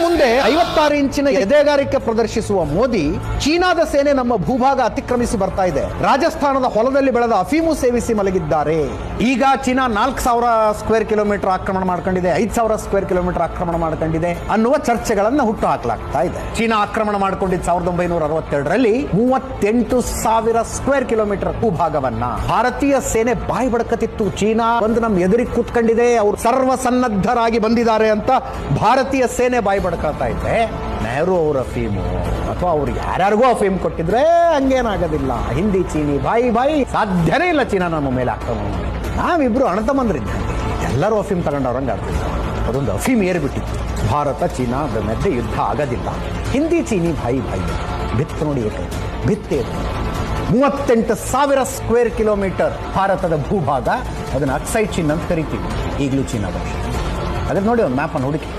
ಮುಂದೆ 56 ಇಂಚಿನ ಎದೆಗಾರಿಕೆ ಪ್ರದರ್ಶಿಸುವ ಮೋದಿ, ಚೀನಾದ ಸೇನೆ ನಮ್ಮ ಭೂಭಾಗ ಅತಿಕ್ರಮಿಸಿ ಬರ್ತಾ ಇದೆ, ರಾಜಸ್ಥಾನದ ಹೊಲದಲ್ಲಿ ಬೆಳೆದ ಅಫೀಮು ಸೇವಿಸಿ ಮಲಗಿದ್ದಾರೆ. ಈಗ ಚೀನಾ 4000 ಸ್ಕ್ವೇರ್ ಕಿಲೋಮೀಟರ್ ಆಕ್ರಮಣ ಮಾಡ್ಕೊಂಡಿದೆ, 5000 ಸ್ಕ್ವೇರ್ ಕಿಲೋಮೀಟರ್ ಆಕ್ರಮಣ ಮಾಡ್ಕೊಂಡಿದೆ ಅನ್ನುವ ಚರ್ಚೆಗಳನ್ನ ಹುಟ್ಟು ಹಾಕಲಾಗ್ತಾ ಇದೆ. ಚೀನಾ ಆಕ್ರಮಣ ಮಾಡ್ಕೊಂಡಿದ್ದು 1962ರಲ್ಲಿ 38,000 ಸ್ಕ್ವೇರ್ ಕಿಲೋಮೀಟರ್ ಭೂಭಾಗವನ್ನ. ಭಾರತೀಯ ಸೇನೆ ಬಾಯಿ ಬಡಕತಿತ್ತು, ಚೀನಾ ಬಂದು ನಮ್ಮ ಎದುರಿಗೆ ಕೂತ್ಕೊಂಡಿದೆ, ಅವರು ಸರ್ವಸನ್ನದ್ಧರಾಗಿ ಬಂದಿದ್ದಾರೆ ಅಂತ ಭಾರತೀಯ ಸೇನೆ ಬಾಯಿ ಬಡ್ಕೊಳ್ತಾ ಇದ್ದೆ. ನೆಹರು ಅವ್ರ ಅಫೀಮು ಅಥವಾ ಅವ್ರು ಯಾರ್ಯಾರಿಗೂ ಅಫೀಮ್ ಕೊಟ್ಟಿದ್ರೆ ಹಂಗೇನಾಗೋದಿಲ್ಲ. ಹಿಂದಿ ಚೀನಿ ಬಾಯಿ ಸಾಧ್ಯನೇ ಇಲ್ಲ ಚೀನಾ ನಮ್ಮ ಮೇಲೆ ಆಕ್ರಮಣ ಮಾಡಿ. ನಾವಿಬ್ರು ಅಣ್ಣತಮ್ಮಂದ್ರಿದ್ದಂತೆ, ಎಲ್ಲರೂ ಅಫೀಮ್ ತಗೊಂಡವ್ರಂಗೆ ಆಗ್ತಿಲ್ಲ. ಅದೊಂದು ಅಫೀಮ್ ಏರ್ಬಿಟ್ಟಿತ್ತು. ಭಾರತ ಚೀನಾ ಮಧ್ಯೆ ಯುದ್ಧ ಆಗೋದಿಲ್ಲ. ಹಿಂದಿ ಚೀನಿ ಬಾಯಿ ಬಿತ್ತು ನೋಡಿ, ಬಿತ್ತೇ 38,000 ಸ್ಕ್ವೇರ್ ಕಿಲೋಮೀಟರ್ ಭಾರತದ ಭೂಭಾಗ. ಅದನ್ನು ಅಕ್ಸೈ ಚೀನ್ ಅಂತ ಕರಿತೀವಿ ಈಗಲೂ ಚೀನಾ ಭಾಷೆ. ಅದಕ್ಕೆ ನೋಡಿ ಒಂದು ಮ್ಯಾಪನ್ನು ಹುಡುಕಿ.